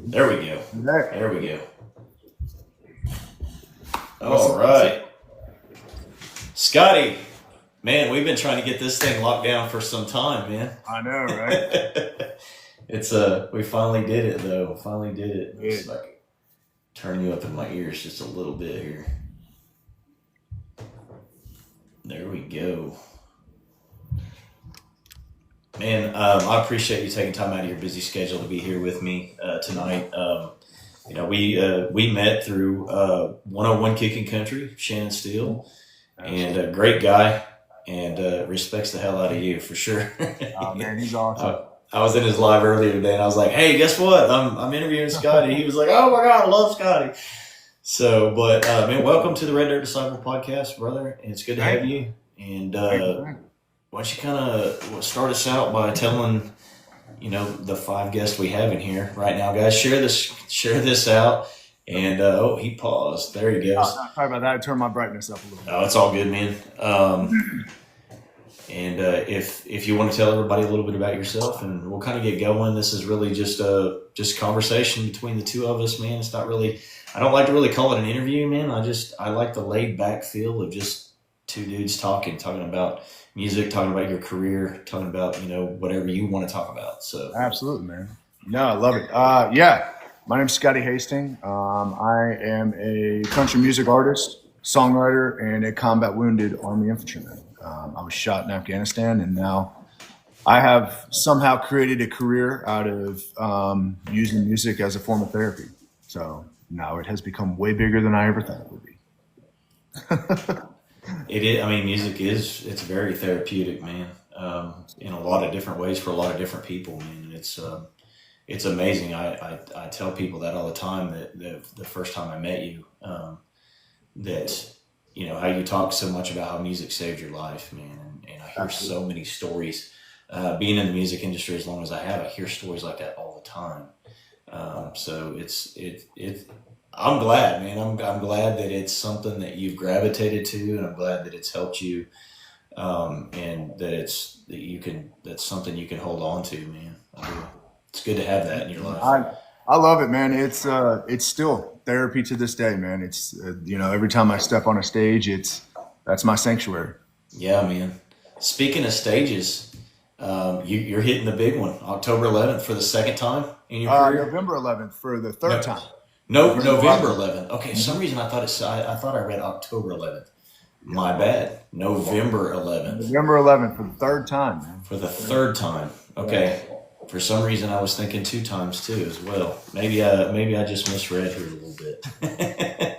There we go. There. There we go. All right. Scotty, man, we've been trying to get this thing locked down for some time, man. I know, right? We finally did it though. Finally did it. Yeah. Just like turn you up in my ears just a little bit here. There we go. Man, I appreciate you taking time out of your busy schedule to be here with me tonight. We met through 101 Kicking Country, Shannon Steele, and a great guy, and respects the hell out of you for sure. Oh man, he's awesome. I was in his live earlier today, and I was like, "Hey, guess what? I'm interviewing Scotty." He was like, "Oh my god, I love Scotty." So, but man, welcome to the Red Dirt Disciple podcast, brother. And it's good to have you. And why don't you kind of start us out by telling, the 5 guests we have in here right now, guys. Share this out. And he paused. There he goes. Sorry about that. I turned my brightness up a little bit. Oh, it's all good, man. And if you want to tell everybody a little bit about yourself, and we'll kind of get going. This is really just conversation between the two of us, man. It's not really. I don't like to really call it an interview, man. I like the laid back feel of just two dudes talking about music, talking about your career, talking about, whatever you want to talk about. So absolutely, man. No, I love it. My name's Scotty Hasting. I am a country music artist, songwriter, and a combat wounded Army infantryman. I was shot in Afghanistan, and now I have somehow created a career out of using music as a form of therapy. So now it has become way bigger than I ever thought it would be. It is. I mean, it's very therapeutic, man. In a lot of different ways for a lot of different people, man. It's amazing. I tell people that all the time that the first time I met you, that how you talk so much about how music saved your life, man. And I hear so many stories. Being in the music industry as long as I have, I hear stories like that all the time. So I'm glad, man. I'm glad that it's something that you've gravitated to, and I'm glad that it's helped you, and that's something you can hold on to, man. It's good to have that in your life. I love it, man. It's still therapy to this day, man. It's every time I step on a stage, that's my sanctuary. Yeah, man. Speaking of stages, you're hitting the big one, October 11th for the second time in your career. November 11th for the third time. No, November 11th. Okay, for some reason I thought I read October 11th. My bad. November 11th. November 11th for the third time, man. For the third time. Okay. For some reason I was thinking 2 times too as well. Maybe I just misread here a little bit.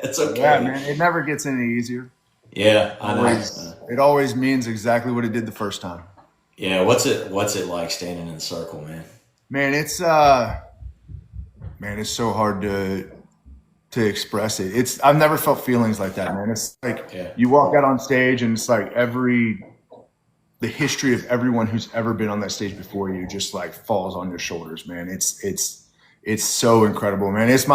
It's okay. Yeah, man. It never gets any easier. Yeah, I know. It always means exactly what it did the first time. Yeah, what's it like standing in the circle, man? Man, it's so hard to express it. I've never felt feelings like that, man. It's like you walk out on stage and it's like the history of everyone who's ever been on that stage before you just like falls on your shoulders, man. It's so incredible, man. It's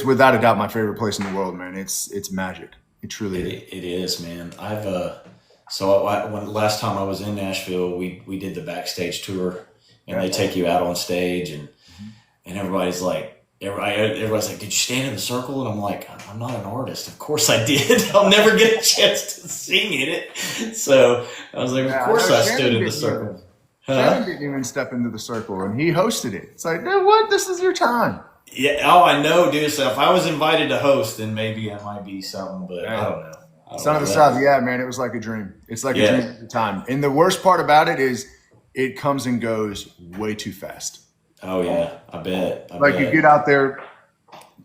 without a doubt my favorite place in the world, man. It's magic. It truly is. It is, man. When last time I was in Nashville, we did the backstage tour, and they take you out on stage, and everybody's like, did you stand in the circle? And I'm like, I'm not an artist. Of course I did. I'll never get a chance to sing in it. So I was like, of course I stood in the circle. Shannon didn't even step into the circle, and he hosted it. It's like, no, what? This is your time. Yeah. Oh, I know, dude. So if I was invited to host, then maybe it might be something, but I don't know. Son of the South, yeah, man. It was like a dream. It's like a dream at the time. And the worst part about it is it comes and goes way too fast. Oh yeah, I bet. You get out there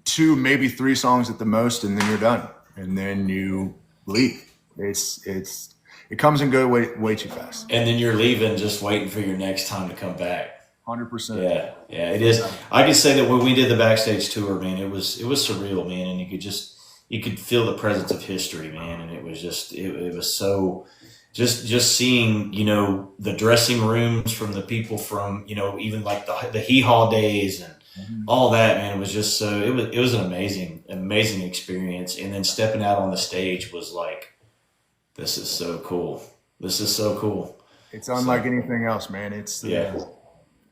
2, maybe 3 songs at the most, and then you're done, and then you leave. It comes and goes way too fast. And then you're leaving, just waiting for your next time to come back. 100%. Yeah, it is. I can say that when we did the backstage tour, man, it was surreal, man, and you could feel the presence of history, man, and it was just it was so. Just seeing, the dressing rooms from the people from, even like the hee haw days and all that, man, it was just so, it was an amazing experience. And then stepping out on the stage was like, this is so cool. This is so cool. It's unlike anything else, man. It's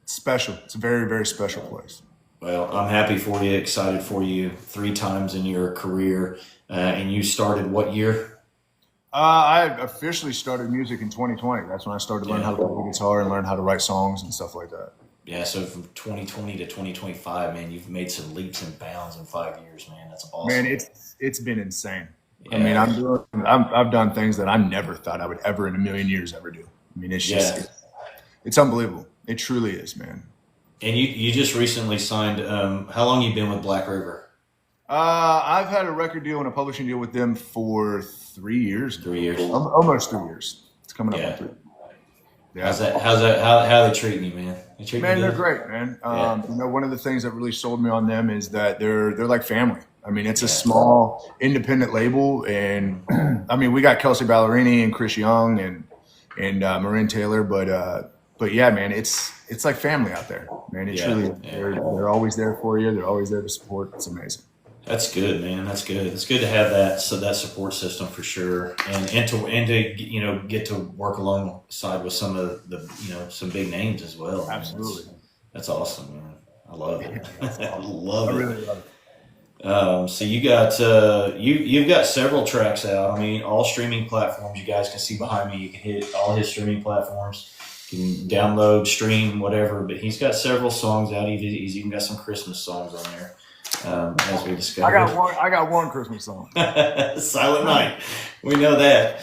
special. It's a very, very special place. Well, I'm happy for you, excited for you. 3 times in your career, and you started what year? I officially started music in 2020. That's when I started learning how Yeah, to play guitar and learn how to write songs and stuff like that. yeah. So from 2020 to 2025, man, you've made some leaps and bounds in 5 years, man. That's Man, awesome. it's been insane. I mean, Yeah, I've done things that I never thought I would ever in a million years ever do. I mean, yeah. it's unbelievable. It truly is, man. And you just recently signed. How long you been with Black River? I've had a record deal and a publishing deal with them for 3 years now. 3 years. Almost 3 years. It's coming up on Yeah. three. How's Yeah. that? How's that? How they treating you, man? They treating you Man, they're good? great, man. Yeah, One of the things that really sold me on them is that they're like family. I mean, it's a yeah, small independent label, and I mean, we got Kelsey Ballerini and Chris Young and Marin Taylor, but yeah, man, it's like family out there, man. It yeah, truly is. yeah. They're always there for you. They're always there to support. It's amazing. That's good, man. That's good. It's good to have that support system for sure, and to get to work alongside with some of the some big names as well. Man. Absolutely. That's awesome, man. I love it. That's I awesome. I love it. really love it. So you got you've got several tracks out. I mean, all streaming platforms. You guys can see behind me. You can hit all his streaming platforms. You can download, stream, whatever. But he's got several songs out. He's even got some Christmas songs on there, as we discovered. I got one Christmas song. Silent Night. We know that.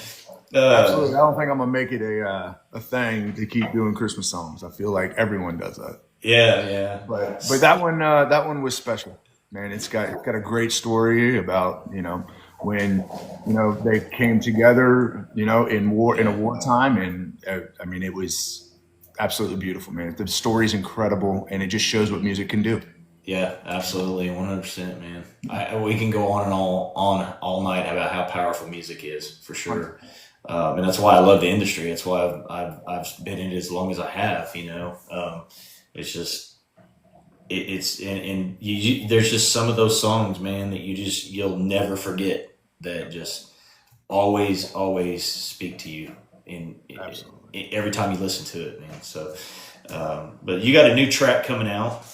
Absolutely. I don't think I'm gonna make it a thing to keep doing Christmas songs. I feel like everyone does that. Yeah, yeah. But that one was special, man. It's got a great story about when they came together in a wartime, and I mean it was absolutely beautiful, man. The story's incredible, and it just shows what music can do. Yeah, absolutely, 100%, man. We can go on and all night about how powerful music is, for sure. And that's why I love the industry. That's why I've been in it as long as I have. It's just there's just some of those songs, man, that you'll never forget, that just always speak to you every time you listen to it, man. So, but you got a new track coming out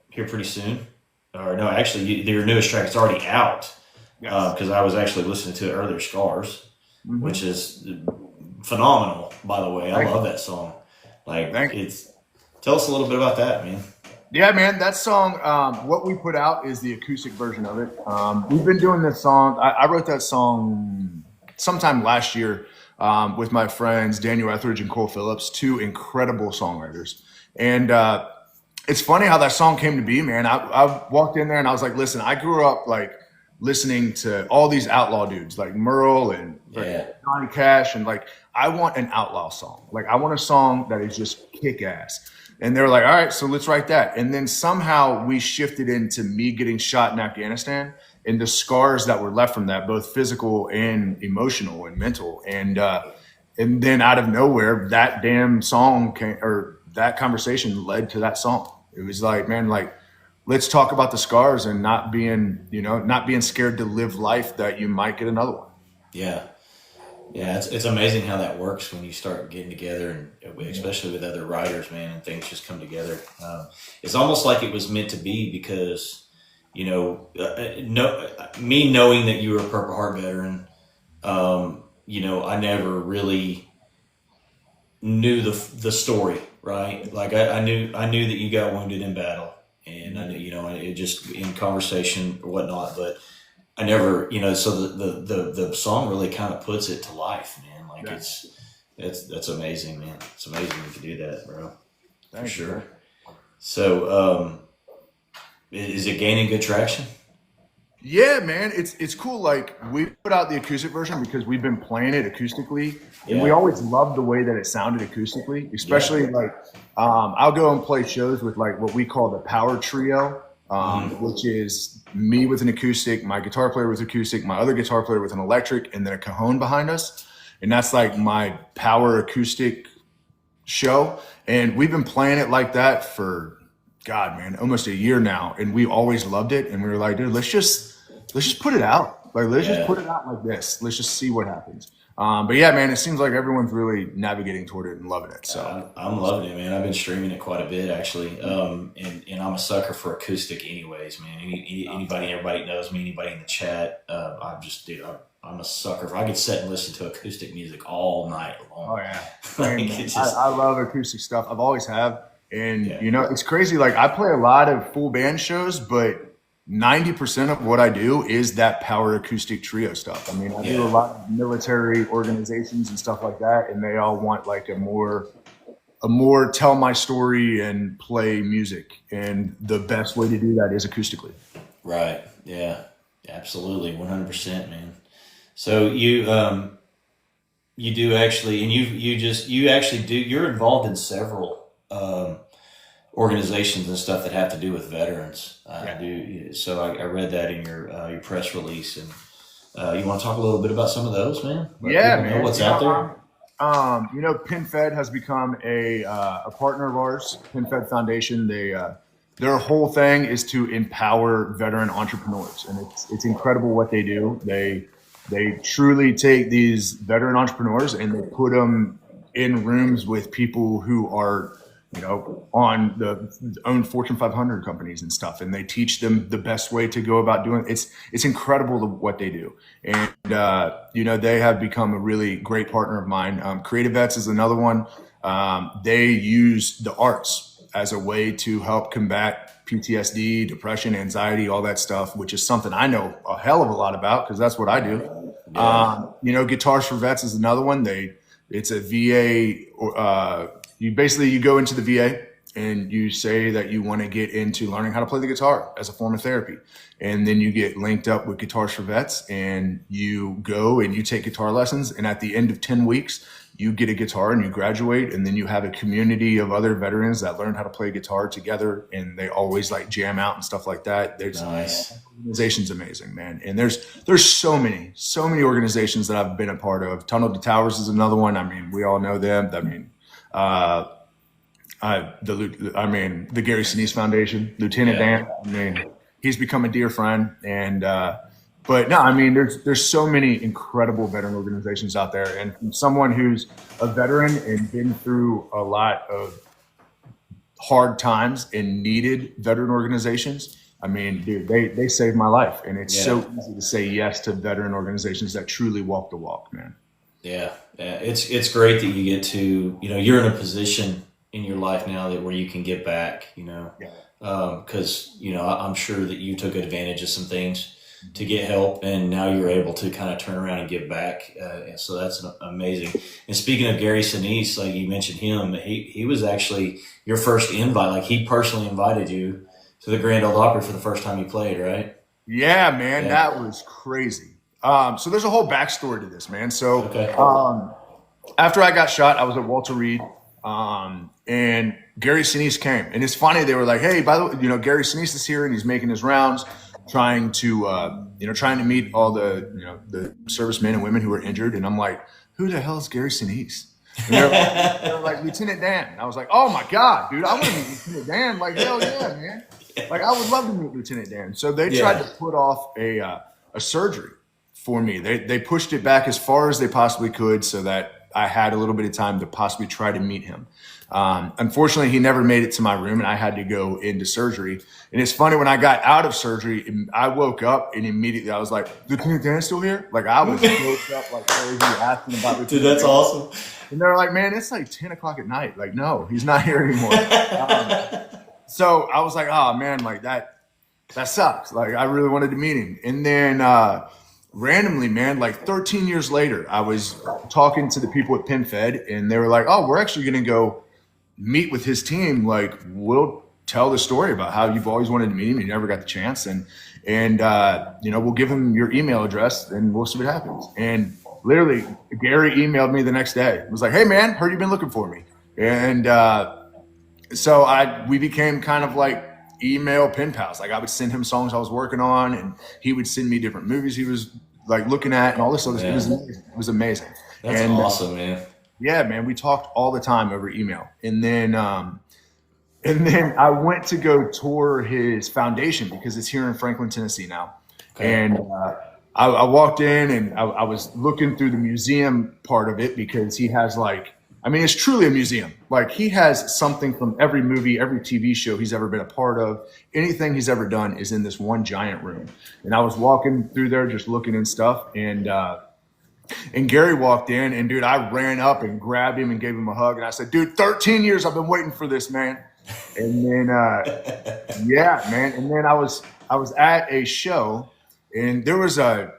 here pretty soon, or no, actually, your newest track is already out. Yes. Because I was actually listening to it earlier, Scars, Mm-hmm. which is phenomenal, by the way. I love that song. Like, Thank you. Tell us a little bit about that, man. Yeah, man, that song, what we put out is the acoustic version of it. We've been doing this song. I wrote that song sometime last year with my friends Daniel Etheridge and Cole Phillips, two incredible songwriters. And it's funny how that song came to be, man. I walked in there and I was like, listen, I grew up like listening to all these outlaw dudes like Merle and Yeah. Johnny Cash, and like I want an outlaw song. Like I want a song that is just kick ass. And they were like, all right, so let's write that. And then somehow we shifted into me getting shot in Afghanistan and the scars that were left from that, both physical and emotional and mental. And then out of nowhere, that damn song came, or that conversation led to that song. It was like, man, like, let's talk about the scars and not being scared to live life that you might get another one. Yeah. Yeah, it's amazing how that works when you start getting together, and especially with other writers, man, and things just come together. It's almost like it was meant to be, because, me knowing that you were a Purple Heart veteran, I never really knew the story, right? Like I knew that you got wounded in battle, and I knew, it just in conversation or whatnot, but I never, so the song really kind of puts it to life, man. Like Yeah. that's amazing, man. It's amazing you can do that, bro. For Thank you. sure. So, is it gaining good traction? Yeah, man, it's cool. Like we put out the acoustic version because we've been playing it acoustically, and we Yeah. always loved the way that it sounded acoustically. Especially like, I'll go and play shows with like what we call the power trio, which is me with an acoustic, my guitar player with acoustic, my other guitar player with an electric, and then a cajon behind us, and that's like my power acoustic show. And we've been playing it like that for, God, man, almost a year now, and we always loved it. And we were like, dude, let's just put it out. Like, let's just put it out like this. Let's just see what happens. But yeah, man, it seems like everyone's really navigating toward it and loving it. So I'm loving it, man. I've been streaming it quite a bit, actually, and I'm a sucker for acoustic anyways, man. Everybody knows me, anybody in the chat. I'm a sucker for, I could sit and listen to acoustic music all night long. Oh yeah. Like, I love acoustic stuff. I've always have. And Yeah. you know, it's crazy. Like I play a lot of full band shows, but 90% of what I do is that power acoustic trio stuff. I mean, I do a lot of military organizations and stuff like that, and they all want like a more tell my story and play music. And the best way to do that is acoustically. Right. Yeah. Absolutely. 100%, man. So you do actually, and you're involved in several organizations and stuff that have to do with veterans. So I read that in your press release, and you want to talk a little bit about some of those, man? Yeah, man. Know what's out there? You know, PinFed has become a partner of ours. PinFed Foundation. Their whole thing is to empower veteran entrepreneurs, and it's incredible what they do. They truly take these veteran entrepreneurs and they put them in rooms with people who are, you know, on the own Fortune 500 companies and stuff, and they teach them the best way to go about doing it. It's incredible what they do, and you know, they have become a really great partner of mine. Creative Vets is another one. They use the arts as a way to help combat PTSD, depression, anxiety, all that stuff, which is something I know a hell of a lot about because that's what I do. Yeah. You know, Guitars for Vets is another one. It's a VA. You go into the VA and you say that you want to get into learning how to play the guitar as a form of therapy. And then you get linked up with Guitars for Vets and you go and you take guitar lessons. And at the end of 10 weeks, you get a guitar and you graduate, and then you have a community of other veterans that learn how to play guitar together, and they always like jam out and stuff like that. Nice. Organization's amazing, man. And there's so many organizations that I've been a part of. Tunnel to Towers is another one. I mean, we all know them. I mean, the Gary Sinise Foundation, Lieutenant Dan. I mean, he's become a dear friend, and but no, I mean, there's so many incredible veteran organizations out there, and from someone who's a veteran and been through a lot of hard times and needed veteran organizations. I mean, dude, they saved my life, and it's so easy to say yes to veteran organizations that truly walk the walk, man. Yeah, it's great that you get to, you know, you're in a position in your life now that where you can get back, you know, because you know, I'm sure that you took advantage of some things to get help, and now you're able to kind of turn around and give back. And so that's amazing. And speaking of Gary Sinise, like you mentioned him, he was actually your first invite. Like he personally invited you to the Grand Ole Opry for the first time you played, right? Yeah, man, that was crazy. So there's a whole backstory to this, man. So after I got shot, I was at Walter Reed, and Gary Sinise came. And it's funny, they were like, hey, by the way, you know, Gary Sinise is here and he's making his rounds, trying to meet all the, you know, the servicemen and women who were injured. And I'm like, who the hell is Gary Sinise? And they're like, Lieutenant Dan. And I was like, oh my God, dude, I want to meet Lieutenant Dan. Like, hell yeah, man. Like, I would love to meet Lieutenant Dan. So they tried to put off a surgery for me. They pushed it back as far as they possibly could so that I had a little bit of time to possibly try to meet him. Unfortunately, he never made it to my room, and I had to go into surgery. And it's funny, when I got out of surgery, I woke up and immediately I was like, Lieutenant Dan's still here? Like, I was woke up like crazy asking about Lieutenant Dude, that's Dan. awesome. And they're like, man, it's like 10 o'clock at night. Like, no, he's not here anymore. So I was like, oh man, like that sucks. Like, I really wanted to meet him. And then randomly, man, like 13 years later, I was talking to the people at PinFed, and they were like, oh, we're actually going to go meet with his team. Like, we'll tell the story about how you've always wanted to meet him, you never got the chance, and you know, we'll give him your email address and we'll see what happens. And literally, Gary emailed me the next day. It was like, hey man, heard you've been looking for me. And so we became kind of like email pen pals. Like, I would send him songs I was working on, and he would send me different movies he was like looking at and all this other stuff. It was amazing. That's awesome, man. Yeah, man, we talked all the time over email. And then I went to go tour his foundation because it's here in Franklin, Tennessee now. Okay. And I walked in, and I was looking through the museum part of it because he has like I mean, it's truly a museum. Like, he has something from every movie, every TV show he's ever been a part of. Anything he's ever done is in this one giant room. And I was walking through there just looking and stuff, and Gary walked in, and dude, I ran up and grabbed him and gave him a hug, and I said, dude, 13 years I've been waiting for this, man. And then yeah, man. And then I was at a show, and there was a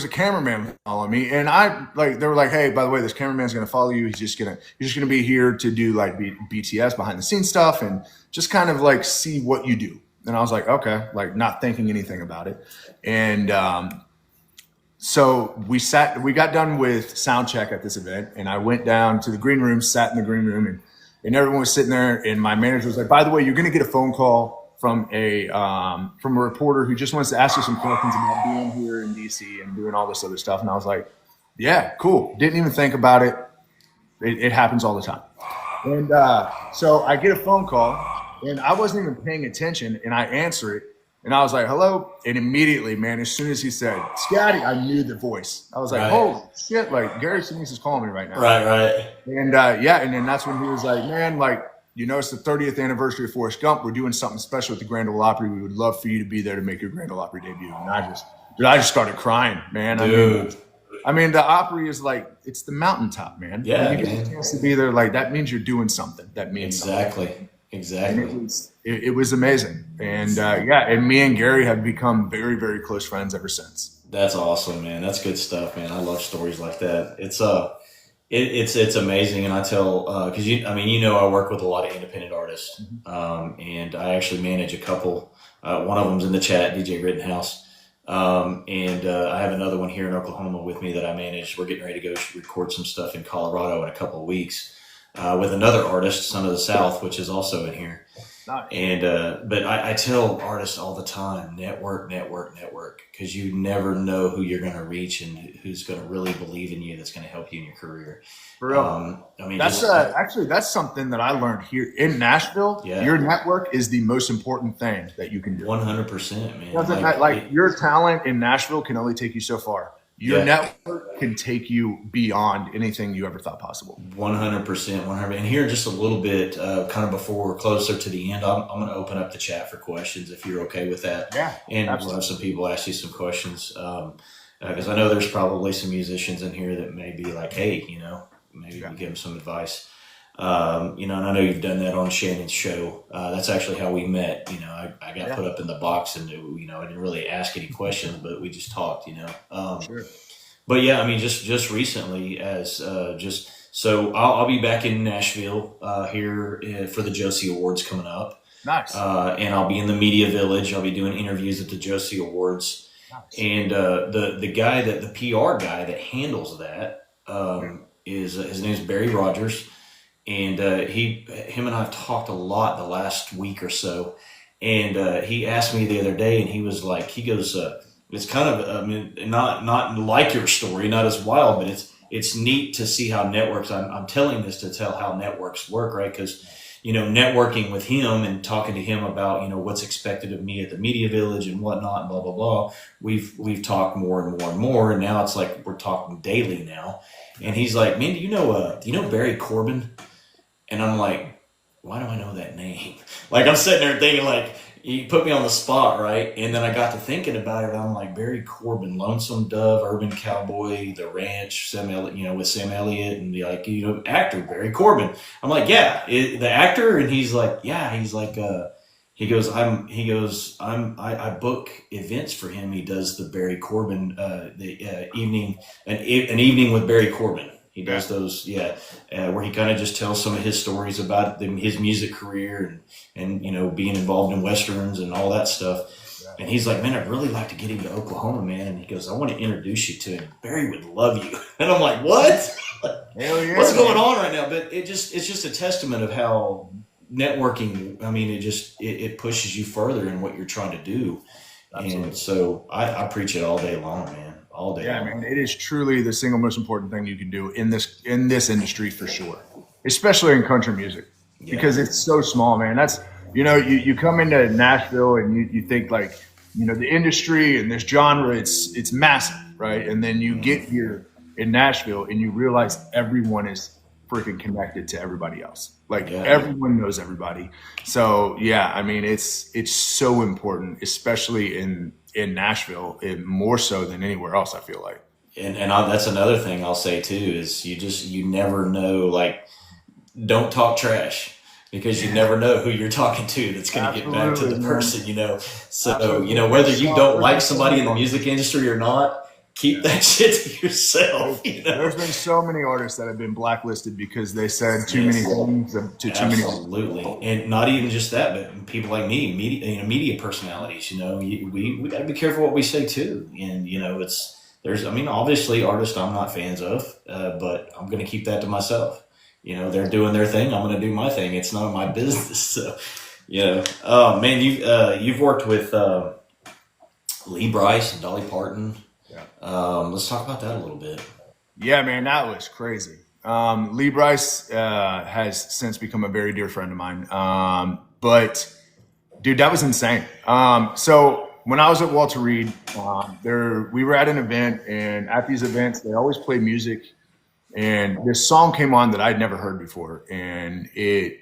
cameraman following me, and they were like, hey, by the way, this cameraman's gonna follow you. He's just gonna be here to do like BTS behind the scenes stuff and just kind of like see what you do. And I was like, okay, like not thinking anything about it. And so we got done with sound check at this event, and I went down to the green room, sat in the green room, and everyone was sitting there, and my manager was like, by the way, you're gonna get a phone call from a reporter who just wants to ask you some questions about being here in DC and doing all this other stuff. And I was like, yeah, cool. Didn't even think about it. It happens all the time. And so I get a phone call, and I wasn't even paying attention, and I answer it. And I was like, hello. And immediately, man, as soon as he said, Scotty, I knew the voice. I was like, holy shit, like Gary Sinise is calling me right now. Right. And yeah, and then that's when he was like, man, like, you know, it's the 30th anniversary of Forrest Gump. We're doing something special at the Grand Ole Opry. We would love for you to be there to make your Grand Ole Opry debut. And I just started crying, man. Dude. I mean, the Opry is like, it's the mountaintop, man. Yeah, when you get a chance to be there, like, that means you're doing something. That means something. Exactly. It was amazing. And yeah, and me and Gary have become very, very close friends ever since. That's awesome, man. That's good stuff, man. I love stories like that. It's amazing, and I tell because I work with a lot of independent artists, and I actually manage a couple. One of them's in the chat, DJ Rittenhouse, and I have another one here in Oklahoma with me that I manage. We're getting ready to go record some stuff in Colorado in a couple of weeks with another artist, Son of the South, which is also in here. Nice. And but I tell artists all the time, network, because you never know who you're going to reach and who's going to really believe in you, that's going to help you in your career. For real. That's something that I learned here in Nashville. Yeah. Your network is the most important thing that you can do. 100%, man. Like your talent in Nashville can only take you so far. Your network can take you beyond anything you ever thought possible. 100%, 100%. And here just a little bit, kind of before we're closer to the end, I'm going to open up the chat for questions if you're okay with that. Yeah, and absolutely. We'll have some people ask you some questions because I know there's probably some musicians in here that may be like, hey, maybe you give them some advice. And I know you've done that on Shannon's show. That's actually how we met. I got put up in the box, and I didn't really ask any questions, but we just talked. Sure. But yeah, I mean, just recently, so I'll be back in Nashville here for the Josie Awards coming up. Nice. And I'll be in the Media Village. I'll be doing interviews at the Josie Awards. Nice. And the guy the PR guy that handles that is his name's Barry Rogers. And him and I have talked a lot the last week or so. And he asked me the other day, and he was like, it's kind of, not like your story, not as wild, but it's neat to see how networks, I'm telling this to tell how networks work, right? Because, networking with him and talking to him about, what's expected of me at the Media Village and whatnot, and blah, blah, blah. We've talked more and more and more. And now it's like we're talking daily now. And he's like, man, do you know Barry Corbin? And I'm like, why do I know that name? Like, I'm sitting there thinking, like, you put me on the spot, right? And then I got to thinking about it. I'm like, Barry Corbin, Lonesome Dove, Urban Cowboy, The Ranch, with Sam Elliott, and the actor Barry Corbin. I'm like, yeah, the actor, and he's like, yeah, he's like, he goes, I book events for him. He does the Barry Corbin, an evening with Barry Corbin. He does those, where he kind of just tells some of his stories about his music career and being involved in Westerns and all that stuff. Yeah. And he's like, man, I'd really like to get him to Oklahoma, man. And he goes, I want to introduce you to him. Barry would love you. And I'm like, what? Hell yeah, what's going on right now? But it's just a testament of how networking, I mean, it pushes you further in what you're trying to do. Absolutely. And so I preach it all day long, man. All day. Yeah, I mean, it is truly the single most important thing you can do in this industry for sure, especially in country music, because it's so small, man. That's you come into Nashville and you think like the industry and this genre, it's massive, right? And then you get here in Nashville and you realize everyone is freaking connected to everybody else. Like Yeah. everyone knows everybody. So yeah, I mean, it's so important, especially in Nashville, more so than anywhere else, I feel like. That's another thing I'll say too is you never know, like, don't talk trash because you never know who you're talking to that's going to get back to the Absolutely, person, you know. So, Absolutely. you know, whether you don't like somebody in the music industry or not, keep that shit to yourself, you know. There's been so many artists that have been blacklisted because they said too many things to too many. Absolutely, and not even just that, but people like me, media personalities. You know, we got to be careful what we say too. And you know, I mean, obviously, artists I'm not fans of, but I'm going to keep that to myself. You know, they're doing their thing. I'm going to do my thing. It's none of my business. So, you know, man, you've worked with Lee Brice and Dolly Parton. Yeah. Let's talk about that a little bit. Yeah, man, that was crazy. Lee Brice has since become a very dear friend of mine. But dude, that was insane. So when I was at Walter Reed, we were at an event, and at these events, they always play music. And this song came on that I'd never heard before, and it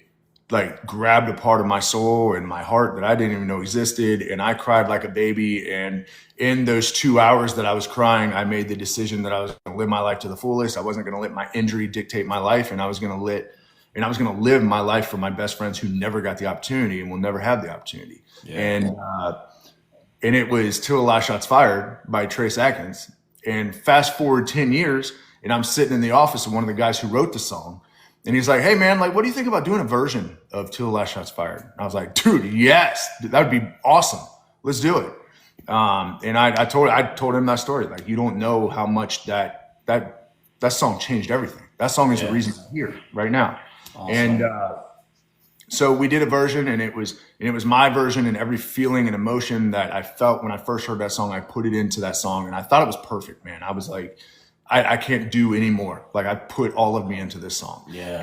like grabbed a part of my soul and my heart that I didn't even know existed. And I cried like a baby. And in those 2 hours that I was crying, I made the decision that I was going to live my life to the fullest. I wasn't going to let my injury dictate my life, and I was going to live my life for my best friends who never got the opportunity and will never have the opportunity. Yeah. And it was Till the Last Shot's Fired by Trace Atkins. And fast forward 10 years, and I'm sitting in the office of one of the guys who wrote the song. And he's like, hey, man, like, what do you think about doing a version of Till the Last Shot's Fired? And I was like, dude, yes, that would be awesome. Let's do it. And I told him that story. Like, you don't know how much that song changed everything. That song is the reason I'm here right now. Awesome. And so we did a version, and it was my version, and every feeling and emotion that I felt when I first heard that song, I put it into that song, and I thought it was perfect, man. I was like, I can't do any more. Like, I put all of me into this song. Yeah.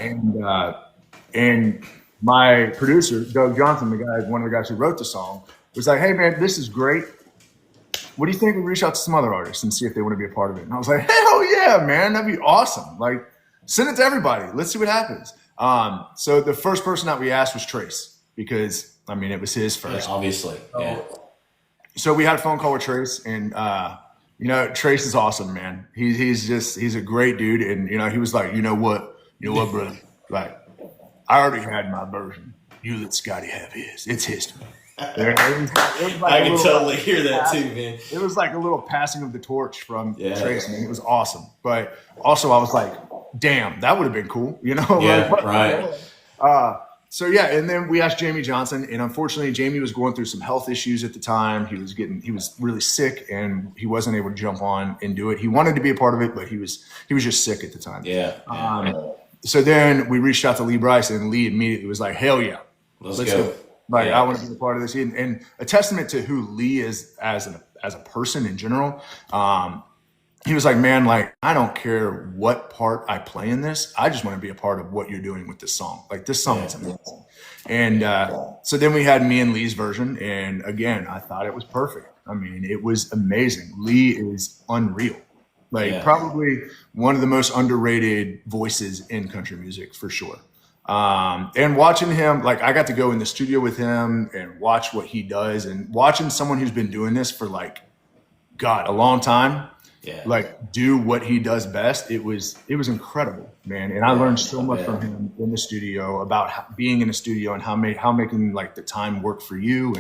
And my producer, Doug Johnson, one of the guys who wrote the song, was like, hey man, this is great. What do you think we reach out to some other artists and see if they want to be a part of it? And I was like, hell yeah, man, that'd be awesome. Like, send it to everybody. Let's see what happens. So the first person that we asked was Trace, because I mean, it was his first. Yeah, obviously. Yeah. So we had a phone call with Trace, and you know, Trace is awesome, man. He's a great dude. And, you know, he was like, you know what, brother? Like, I already had my version. You let Scotty have his. It's history. It was like I can totally hear that too, man. It was like a little passing of the torch from Trace, man. It was awesome. But also I was like, damn, that would have been cool, you know? Yeah, right. So yeah, and then we asked Jamie Johnson, and unfortunately Jamie was going through some health issues at the time. He was really sick, and he wasn't able to jump on and do it. He wanted to be a part of it, but he was just sick at the time. Yeah. So then we reached out to Lee Brice, and Lee immediately was like, hell yeah. Let's go. Like, I want to be a part of this. And a testament to who Lee is as a person in general. He was like, man, like, I don't care what part I play in this. I just want to be a part of what you're doing with this song. Like, this song is amazing. And so then we had me and Lee's version. And again, I thought it was perfect. I mean, it was amazing. Lee is unreal. Like, probably one of the most underrated voices in country music, for sure. And watching him, like, I got to go in the studio with him and watch what he does, and watching someone who's been doing this for, like, God, a long time. Yeah. Like, do what he does best. It was incredible, man. And I learned so much from him in the studio about being in the studio and how making like the time work for you.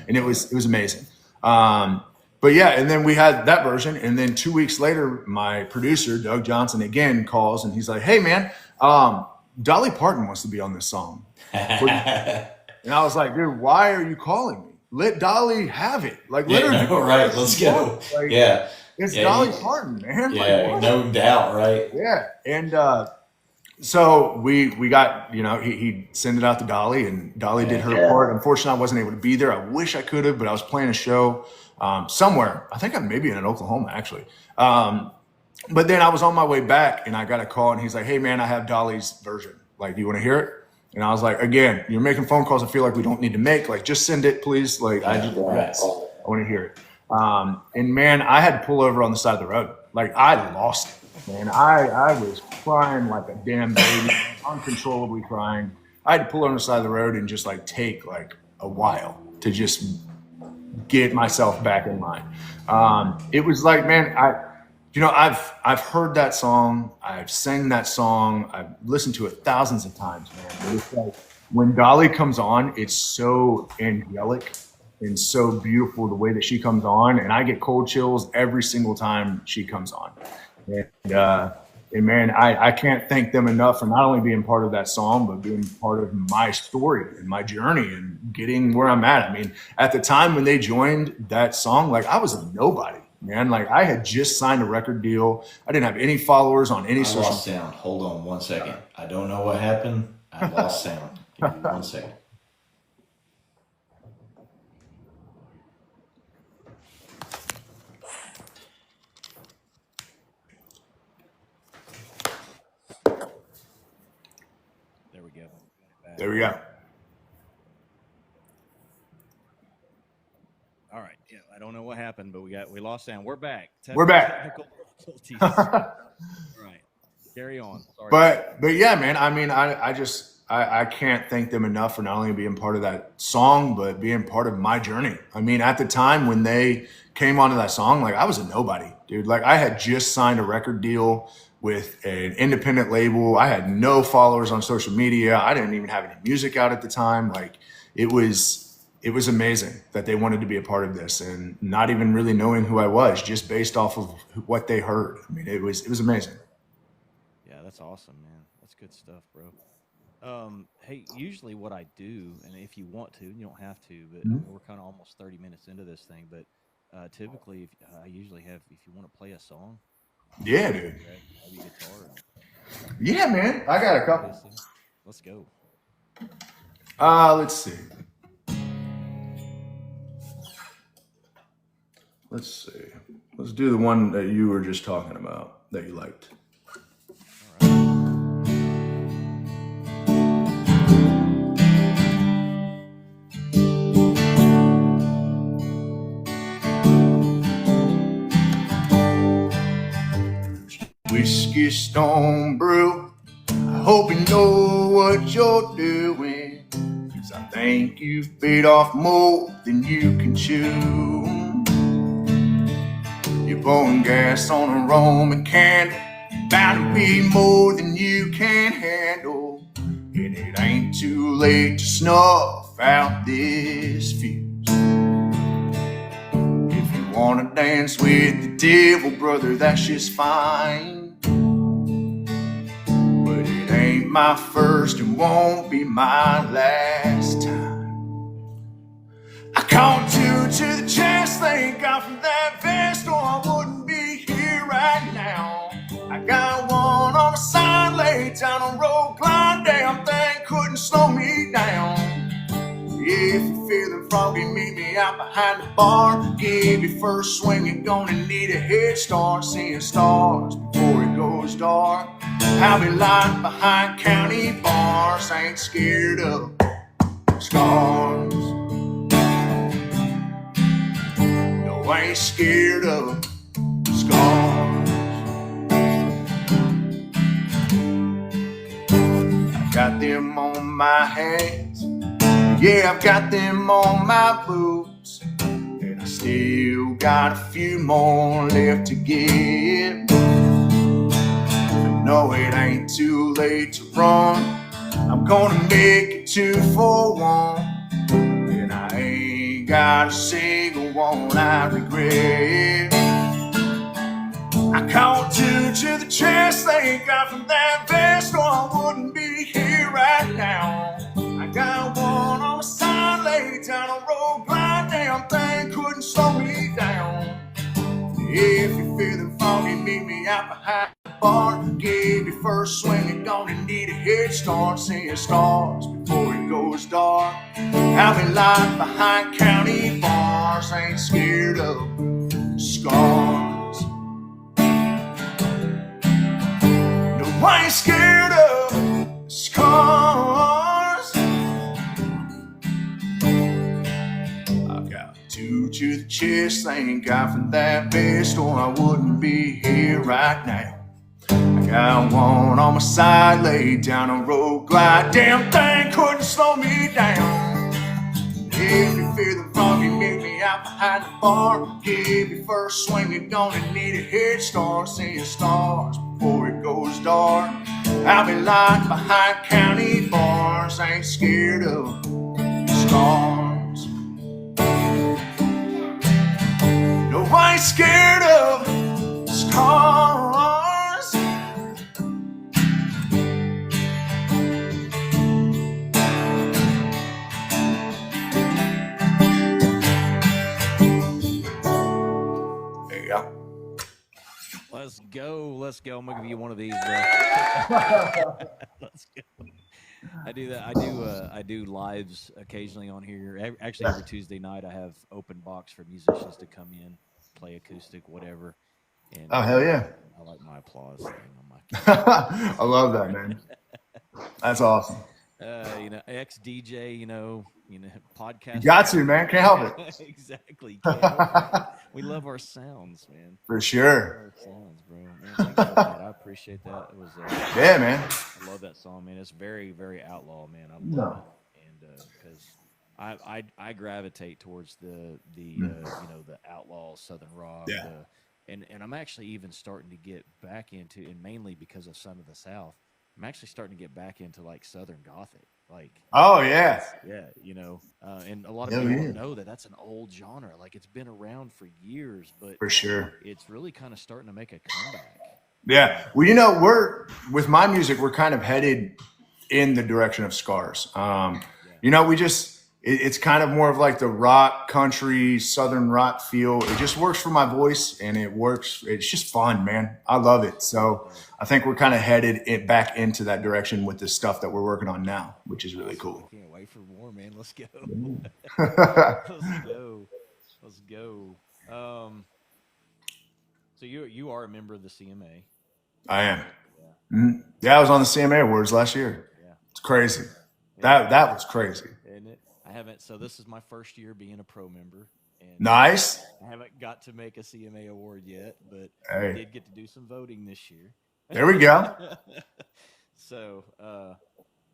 And it was amazing. But yeah, and then we had that version. And then 2 weeks later, my producer, Doug Johnson, again calls, and he's like, hey man, Dolly Parton wants to be on this song. And I was like, dude, why are you calling me? Let Dolly have it. Like, let her do it. Right, let's go. Like, yeah. It's Dolly Parton, man. Yeah, like, no doubt, right? Yeah. And so we got, you know, he sent it out to Dolly, and Dolly did her part. Unfortunately, I wasn't able to be there. I wish I could have, but I was playing a show somewhere. I think I'm maybe in Oklahoma, actually. But then I was on my way back, and I got a call, and he's like, hey, man, I have Dolly's version. Like, do you want to hear it? And I was like, again, you're making phone calls I feel like we don't need to make. Like, just send it, please. Like, I want to hear it. And man, I had to pull over on the side of the road. Like, I lost it. Man, I was crying like a damn baby, uncontrollably crying. I had to pull on the side of the road and just like take like a while to just get myself back in line. It was like, man, I've heard that song, I've sang that song, I've listened to it thousands of times, man. But it's like when Dolly comes on, it's so angelic and so beautiful the way that she comes on, and I get cold chills every single time she comes on. And and man, I can't thank them enough for not only being part of that song, but being part of my story and my journey and getting where I'm at. I mean, at the time when they joined that song, like I was a nobody, man. Like I had just signed a record deal. I didn't have any followers on any I social. lost sound. Hold on 1 second. I don't know what happened. I lost sound. Give me 1 second. There we go. There we go. All right. Yeah, I don't know what happened, but we lost sound. We're back. We're back. Technical difficulties. All right. Carry on. Sorry. But yeah, man. I mean, I can't thank them enough for not only being part of that song, but being part of my journey. I mean, at the time when they came onto that song, like I was a nobody, dude. Like I had just signed a record deal with an independent label. I had no followers on social media. I didn't even have any music out at the time. Like it was amazing that they wanted to be a part of this, and not even really knowing who I was, just based off of what they heard. I mean, it was amazing. Yeah, that's awesome, man. That's good stuff, bro. Hey, usually what I do, and if you want to, you don't have to, but we're kind of almost 30 minutes into this thing. But typically, I usually have, if you want to play a song, Yeah, dude. maybe guitar. Yeah, man. I got a couple. Let's go. Let's see. Let's see. Let's do the one that you were just talking about that you liked. Whiskey Stone Brew. I hope you know what you're doing, 'cause I think you've bit off more than you can chew. You're pouring gas on a Roman candle, bound to be more than you can handle. And it ain't too late to snuff out this fuse. If you wanna dance with the devil, brother, that's just fine. But it ain't my first and won't be my last time. I caught two to the chest, thank God for that vest, or I wouldn't be here right now. I got one on my side, laid down on road, glide, damn thing couldn't slow me down. If you're feeling froggy, meet me out behind the bar. Give your first swing, you're gonna need a head start. Seeing stars before it goes dark. I'll be lying behind county bars. I ain't scared of scars. No, I ain't scared of scars. I got them on my hands. Yeah, I've got them on my boots, and I still got a few more left to get. But no, it ain't too late to run. I'm gonna make it 2-for-1, and I ain't got a single one I regret. I caught two to the chest, thank God for that vest, or I wouldn't be here right now. I got one on my side, laid down on road, glide, damn thing couldn't slow me down. If you're feeling foggy, meet me out behind the bar. Give your first swing, you're gonna need a head start. Seeing stars before it goes dark. I'll be lying behind county bars. I ain't scared of scars. No, I ain't scared of scars. I got two to the chest, thank God for that vest, or I wouldn't be here right now. Got one on my side, laid down a road glide. Damn thing couldn't slow me down. If you feel the fog, you meet me out behind the bar. Give me first swing, you're gonna need a head start. Seeing stars before it goes dark. I'll be lying behind county bars. Ain't scared of stars. No, I ain't scared of stars. There you go. Let's go. I'm gonna give you one of these, bro. Let's go. I do that. I do lives occasionally on here. Actually, every Tuesday night I have open box for musicians to come in, play acoustic, whatever. And Oh, hell yeah. I like my applause thing on my. I love that, man. That's awesome. Ex DJ, podcast. You got to, man. Can't help it. Exactly. Can't help it. We love our sounds, man. For sure. Our sounds, bro. Man, thanks for that. I appreciate that. It was. Yeah, man. I love that song, man. It's very, very outlaw, man. I love it, and because I gravitate towards the outlaw Southern rock. Yeah. And I'm actually even starting to get back into, and mainly because of Son of the South, I'm actually starting to get back into like Southern Gothic, like. Oh yeah. Yeah, and a lot of people don't know that that's an old genre. Like it's been around for years, but for sure, it's really kind of starting to make a comeback. Yeah. Well, we're with my music, we're kind of headed in the direction of Scars. It's kind of more of like the rock, country, Southern rock feel. It just works for my voice, and it works. It's just fun, man. I love it. So I think we're kind of headed back into that direction with the stuff that we're working on now, which is really cool. I can't wait for more, man. Let's go. Let's go. So you are a member of the CMA. I am. Yeah, I was on the CMA Awards last year. Yeah. It's crazy. That was crazy. Isn't it? I haven't. So this is my first year being a pro member. And nice. I haven't got to make a CMA award yet, but I did get to do some voting this year. There we go. So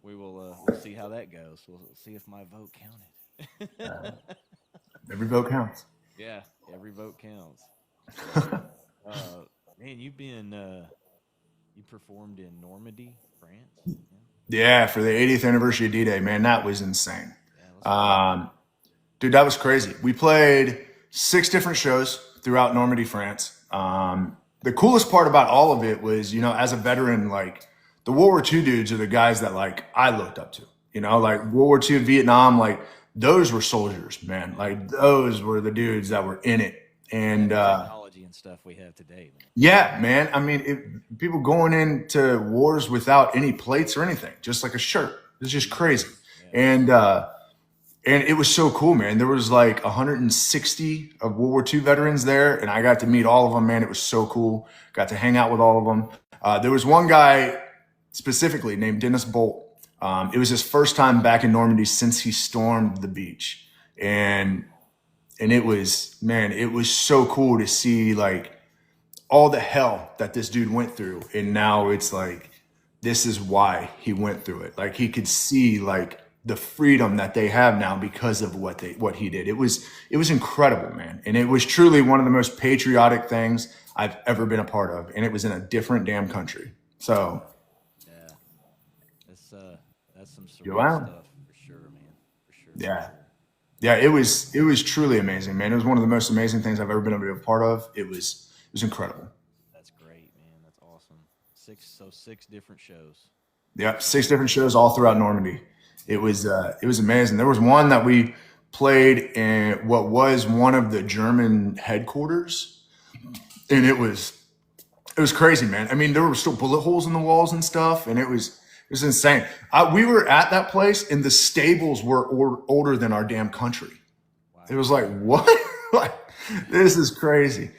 we'll see how that goes. We'll see if my vote counted. Every vote counts. Yeah, every vote counts. Man, you performed in Normandy, France. Yeah, for the 80th anniversary of D-Day, man, that was insane. Dude, that was crazy. We played 6 different shows throughout Normandy, France. The coolest part about all of it was, as a veteran, like the World War II dudes are the guys that like I looked up to, like World War II, Vietnam, like those were soldiers, man. Like those were the dudes that were in it. And technology and stuff we have today, man. Yeah, man. I mean, people going into wars without any plates or anything, just like a shirt. It's just crazy. Yeah. And it was so cool, man. There was like 160 of World War II veterans there, and I got to meet all of them, man. It was so cool. Got to hang out with all of them. There was one guy specifically named Dennis Bolt. It was his first time back in Normandy since he stormed the beach. And it was so cool to see like all the hell that this dude went through. And now it's like, this is why he went through it. Like he could see like the freedom that they have now because of what he did. It was incredible, man. And it was truly one of the most patriotic things I've ever been a part of. And it was in a different damn country. So yeah, that's some surreal stuff for sure, man. For sure. Yeah. Yeah, it was truly amazing, man. It was one of the most amazing things I've ever been able to be a part of. It was incredible. That's great, man. That's awesome. 6 different shows. Yeah, 6 different shows all throughout Normandy. It was amazing. There was one that we played in what was one of the German headquarters, and it was crazy, man. I mean, there were still bullet holes in the walls and stuff, and it was insane. We were at that place, and the stables were older than our damn country. Wow. It was like, what? Like, this is crazy.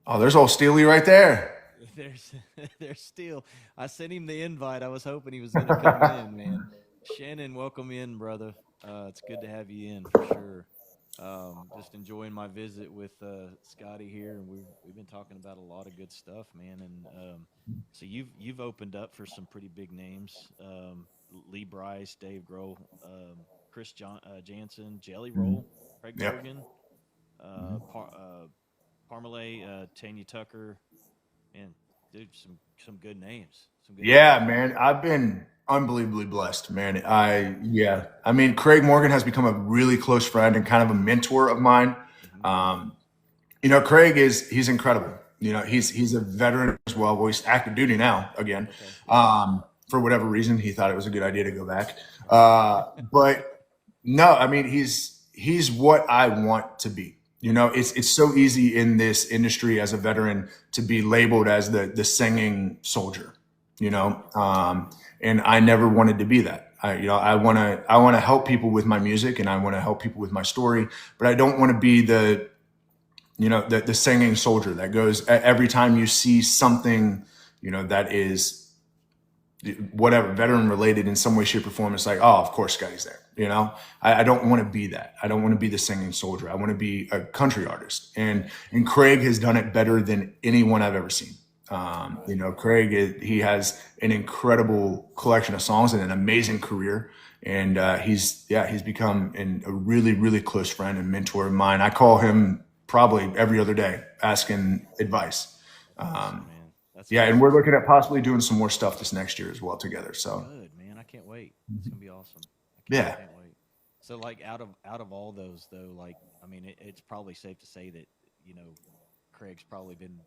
Oh, there's old Steely right there. There's Steel. I sent him the invite. I was hoping he was going to come in, man. Shannon, welcome in, brother. It's good to have you in for sure. Just enjoying my visit with Scotty here, and we've been talking about a lot of good stuff, man. And so you've opened up for some pretty big names: Lee Bryce, Dave Grohl, Jansen, Jelly Mhm. Roll, Craig Yep. Morgan, Mhm. Parmalee, Tanya Tucker, and dude, some good names, some good names. Yeah, man, I've been unbelievably blessed, man. Yeah, I mean, Craig Morgan has become a really close friend and kind of a mentor of mine. Hmm. Um, Craig he's incredible. He's a veteran as well. Well, he's active duty now again. Okay, yeah, For whatever reason, he thought it was a good idea to go back. right. But no, I mean, he's what I want to be. It's so easy in this industry as a veteran to be labeled as the singing soldier. And I never wanted to be that. I want to help people with my music, and I want to help people with my story, but I don't want to be the singing soldier that goes every time you see something that is whatever veteran related in some way, shape, or form. It's like, oh, of course Scotty's there. I don't want to be that. I don't want to be the singing soldier. I want to be a country artist, and Craig has done it better than anyone I've ever seen. Craig he has an incredible collection of songs and an amazing career, and he's become a really, really close friend and mentor of mine. I call him probably every other day asking advice. Awesome, man. That's Yeah, and awesome. we're looking at possibly doing some more stuff this next year as well together. So Good, man. I can't wait. It's gonna be awesome. I yeah, can't wait. So, like, out of all those, though, like, I mean, it's probably safe to say that Craig's probably been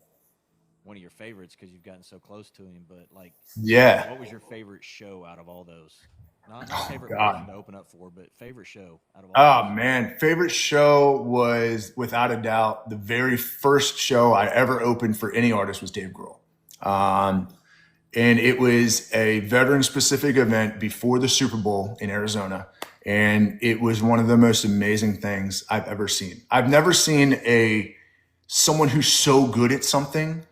one of your favorites because you've gotten so close to him. But like, yeah. what was your favorite show out of all those? Not Oh favorite person God. to open up for, but favorite show out of all Oh those. man, favorite show was without a doubt the very first show I ever opened for any artist was Dave Grohl. Um, and it was a veteran specific event before the Super Bowl in Arizona. And it was one of the most amazing things I've ever seen. I've never seen someone who's so good at something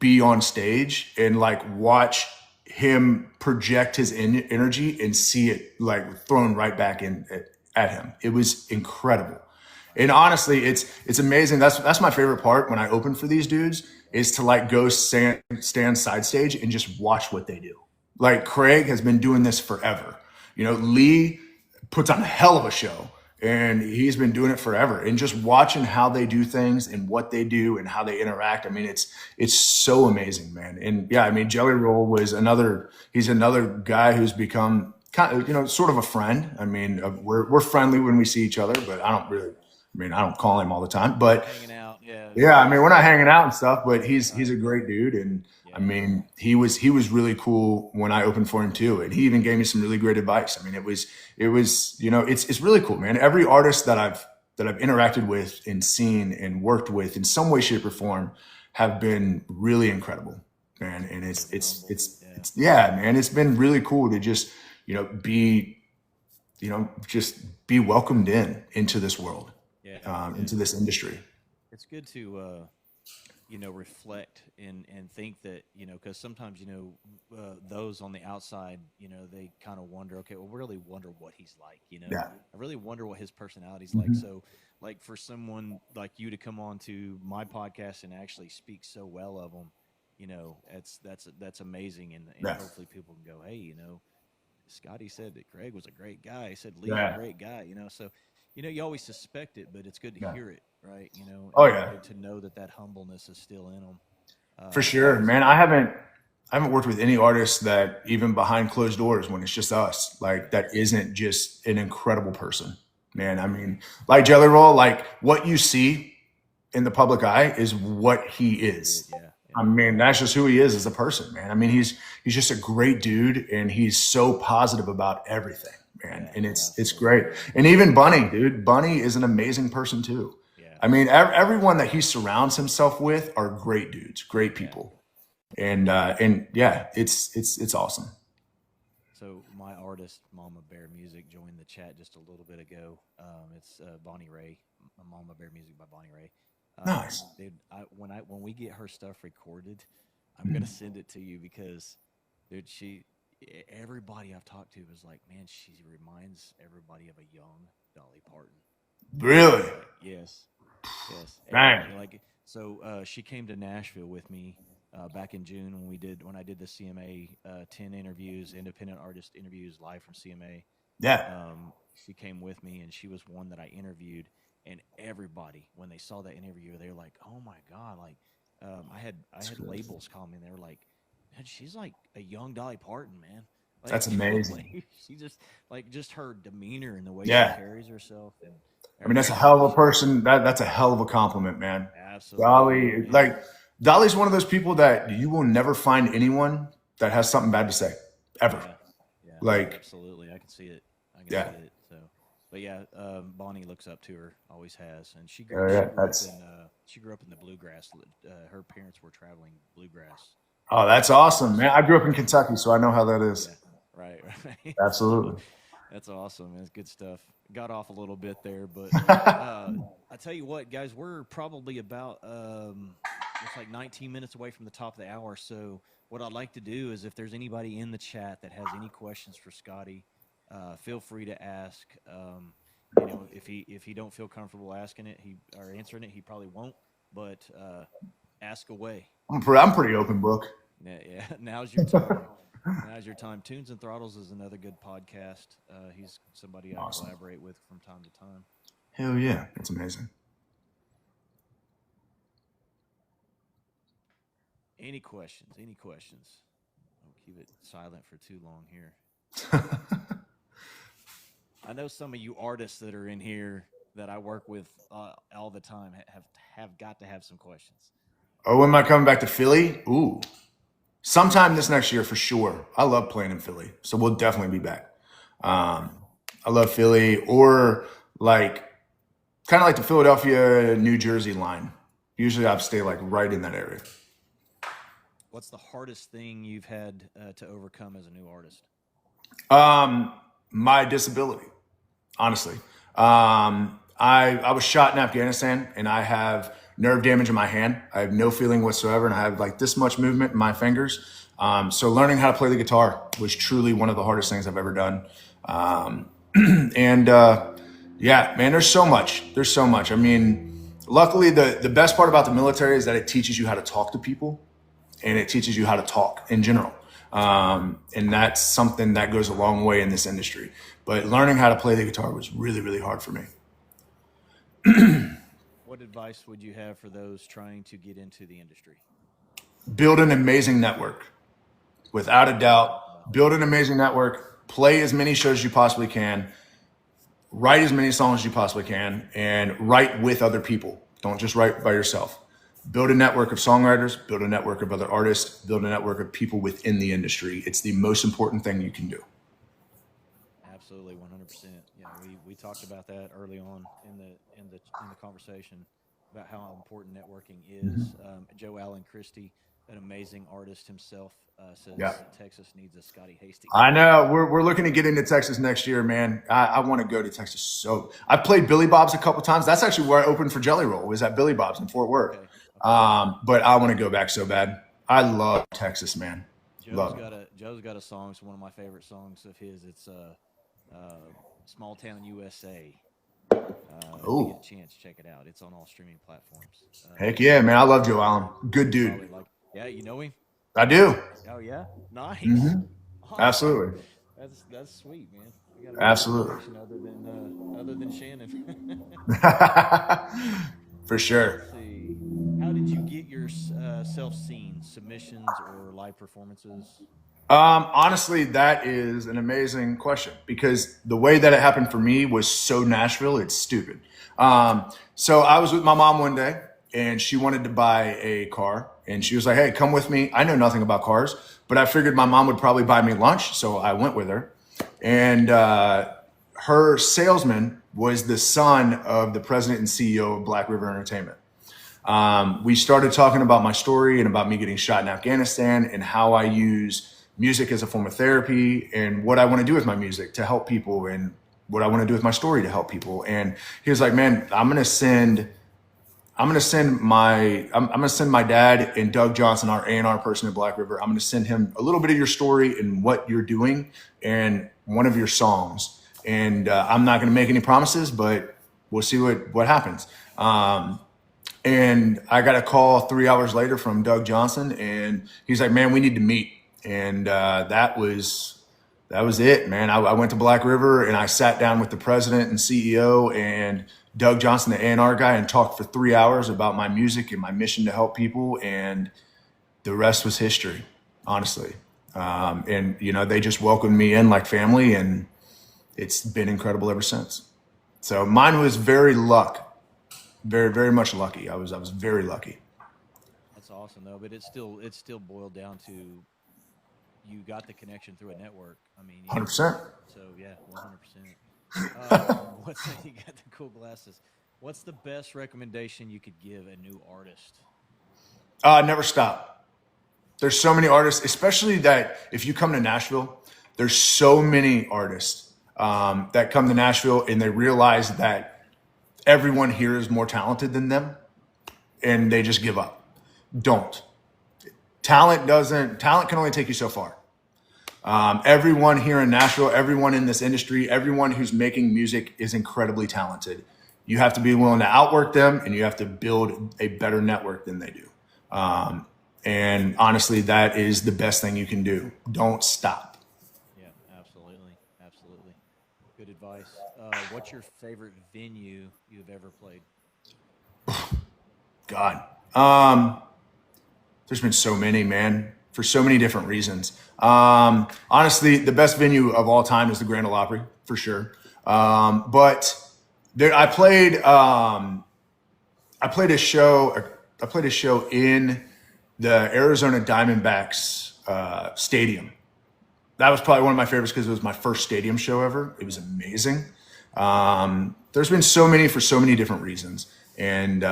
be on stage and like watch him project his energy and see it like thrown right back in at him. It was incredible. And honestly, it's amazing. That's my favorite part when I open for these dudes is to like go stand side stage and just watch what they do. Like Craig has been doing this forever. Lee puts on a hell of a show, and he's been doing it forever. And just watching how they do things and what they do and how they interact, I mean, it's so amazing, man. And yeah, I mean, Jelly Roll was he's another guy who's become kind of sort of a friend. I mean, we're friendly when we see each other, but I don't call him all the time, but Hanging out, yeah, yeah, I yeah, mean, we're not hanging out and stuff, but he's right, a great dude, and I yeah, mean, he was really cool when I opened for him too, and he even gave me some really great advice. I mean, it was it's really cool, man. Every artist that I've interacted with and seen and worked with in some way, shape, or form have been really incredible, man. And it's super it's humble, it's yeah, it's yeah, man. It's been really cool to just be just be welcomed into this world, yeah, yeah. into this industry. It's good to reflect and think that because sometimes those on the outside they kind of wonder, okay, well, we really wonder what he's like, Yeah. I really wonder what his personality's like. Mhm. So like for someone like you to come on to my podcast and actually speak so well of him, that's amazing. And Yeah. hopefully people can go, hey, Scotty said that Craig was a great guy. He said Lee's a Yeah. great guy, so you always suspect it, but it's good to Yeah. hear it, right? Oh And, yeah. and to know that humbleness is still in them. For So sure, it's man. I haven't worked with any artist that even behind closed doors when it's just us, like right, that isn't just an incredible person, man. I mean, like Jelly Roll, like what you see in the public eye is what he really it, is. yeah, I yeah, mean, that's just who he is as a person, man. I mean, he's just a great dude, and he's so positive about everything, man. yeah, And it's absolutely, great. And even Bunny, dude, Bunny is an amazing person too. yeah, I mean, everyone that he surrounds himself with are great dudes, great yeah. people, and yeah, it's awesome. So my artist, Mama Bear Music, joined the chat just a little bit ago. It's Bonnie Ray, Mama Bear Music by Bonnie Ray. Nice. Dude, when we get her stuff recorded, I'm gonna Mhm. send it to you because, dude, everybody I've talked to is like, man, she reminds everybody of a young Dolly Parton. Really? Yes, yes. Dang. Like so, she came to Nashville with me back in June when I did the CMA 10 interviews, independent artist interviews live from CMA. Yeah. She came with me, and she was one that I interviewed. And everybody, when they saw that interview, they were like, "Oh my god!" Like, I had labels call me, and they were like, "Man, she's like a young Dolly Parton, man." Like, That's amazing. like, she just her demeanor and the way she Yeah. carries herself, and I mean, that's a everything. hell of a person. That's a hell of a compliment, man. Absolutely, Dolly, man. like Dolly's one of those people that you will never find anyone that has something bad to say ever. Yeah, yeah, Like, absolutely. I can see it. I can yeah, see it. So, but yeah, Bonnie looks up to her, always has, and she grew yeah. she grew up in the bluegrass. Her parents were traveling bluegrass. Oh, that's awesome, man. I grew up in Kentucky, so I know how that is. Yeah, right, right. So Absolutely. that's awesome, man. It's good stuff. Got off a little bit there, but I tell you what, guys, we're probably about it's like 19 minutes away from the top of the hour. So what I'd like to do is, if there's anybody in the chat that has any questions for Scotty, feel free to ask. If he don't feel comfortable asking it, or answering it, he probably won't. But ask away. I'm pretty open book. Yeah. Now's your time. Now's your time. Tunes and Throttles is another good podcast. He's somebody I collaborate with from time to time. Hell yeah, that's amazing. Any questions? Any questions? I'll keep it silent for too long here. I know some of you artists that are in here that I work with all the time have got to have some questions. Oh, when am I coming back to Philly? Ooh, sometime this next year for sure. I love playing in Philly, so we'll definitely be back. I love Philly, or like kind of like the Philadelphia, New Jersey line. Usually I'd stay like right in that area. What's the hardest thing you've had to overcome as a new artist? My disability, honestly. I was shot in Afghanistan, and I have nerve damage in my hand. I have no feeling whatsoever, and I have like this much movement in my fingers. So learning how to play the guitar was truly one of the hardest things I've ever done. Yeah, man, there's so much. There's so much. I mean, luckily the best part about the military is that it teaches you how to talk to people, and it teaches you how to talk in general. And that's something that goes a long way in this industry. But learning how to play the guitar was really, really hard for me. What advice would you have for those trying to get into the industry? Build an amazing network. Without a doubt, build an amazing network. Play as many shows as you possibly can. Write as many songs as you possibly can, and write with other people. Don't just write by yourself. Build a network of songwriters, build a network of other artists, build a network of people within the industry. It's the most important thing you can do. Absolutely, 100%. Yeah, we talked about that early on in the conversation about how important networking is. Joe Allen Christie, an amazing artist himself, says Texas needs a Scotty Hasting. I know. We're looking to get into Texas next year, man. I want to go to Texas. So I've played Billy Bob's a couple times. That's actually where I opened for Jelly Roll, was at Billy Bob's in Fort Worth. Okay. But I want to go back so bad. I love Texas, man. Joe's got a song. It's one of my favorite songs of his. It's Small Town USA. If you get a chance, check it out. It's on all streaming platforms. Heck yeah, man. I love Joe Allen. Good dude. Yeah, you know him? I do. Oh, yeah? Nice. Mm-hmm. Oh, absolutely. That's sweet, man. Absolutely. Other than Shannon. For sure. Let's see. How did you get yourself seen? Submissions or live performances? Honestly, that is an amazing question, because the way that it happened for me was so Nashville, it's stupid. So I was with my mom one day, and she wanted to buy a car, and she was like, "Hey, come with me." I know nothing about cars, but I figured my mom would probably buy me lunch. So I went with her, and her salesman was the son of the president and CEO of Black River Entertainment. We started talking about my story and about me getting shot in Afghanistan and how I use music as a form of therapy, and what I want to do with my music to help people, and what I want to do with my story to help people. And he was like, "Man, I'm gonna send my dad and Doug Johnson, our A&R person at Black River. I'm gonna send him a little bit of your story and what you're doing and one of your songs. And I'm not gonna make any promises, but we'll see what happens. And I got a call 3 hours later from Doug Johnson, and he's like, man, we need to meet. And that was it, man. I went to Black River and I sat down with the president and CEO and Doug Johnson, the A&R guy, and talked for 3 hours about my music and my mission to help people. And the rest was history, honestly. And, you know, they just welcomed me in like family, and it's been incredible ever since. So mine was very much lucky. I was very lucky. That's awesome though, but it's still boiled down to you got the connection through a network. I mean, 100%. So yeah, 100%. You got the cool glasses. What's the best recommendation you could give a new artist? Never stop. There's so many artists, especially that if you come to Nashville, there's so many artists that come to Nashville and they realize that everyone here is more talented than them, and they just give up. Don't. Talent can only take you so far. Everyone here in Nashville, everyone in this industry, everyone who's making music is incredibly talented. You have to be willing to outwork them, and you have to build a better network than they do. And honestly, that is the best thing you can do. Don't stop. Yeah, absolutely. Absolutely. Good advice. What's your favorite venue you've ever played? God. There's been so many, man, for so many different reasons. Honestly, the best venue of all time is the Grand Ole Opry, for sure. But I played a show in the Arizona Diamondbacks stadium. That was probably one of my favorites because it was my first stadium show ever. It was amazing. There's been so many for so many different reasons. And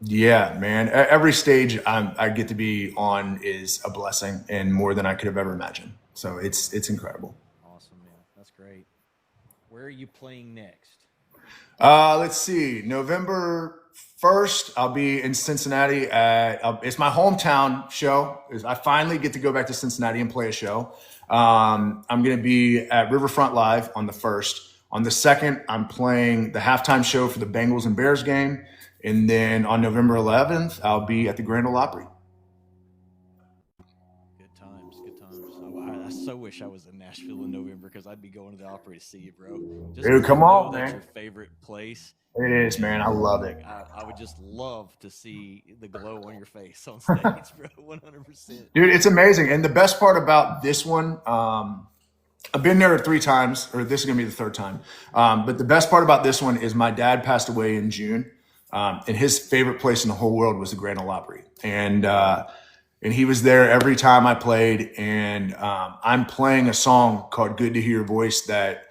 yeah, man, every stage I get to be on is a blessing and more than I could have ever imagined. So it's incredible. Awesome, man. That's great. Where are you playing next? Let's see. November 1st, I'll be in Cincinnati it's my hometown show. I finally get to go back to Cincinnati and play a show. I'm going to be at Riverfront Live on the 1st. On the 2nd, I'm playing the halftime show for the Bengals and Bears game. And then on November 11th, I'll be at the Grand Ole Opry. Good times. I so wish I was in Nashville in November because I'd be going to the Opry to see you, bro. Dude, come on, man. That's your favorite place. It is, man. I love it. I would just love to see the glow on your face on stage, bro. 100%. Dude, it's amazing. And the best part about this one, I've been there 3 times, or this is going to be the 3rd time. But the best part about this one is my dad passed away in June. And his favorite place in the whole world was the Grand Ole Opry. And he was there every time I played. And I'm playing a song called Good to Hear Your Voice that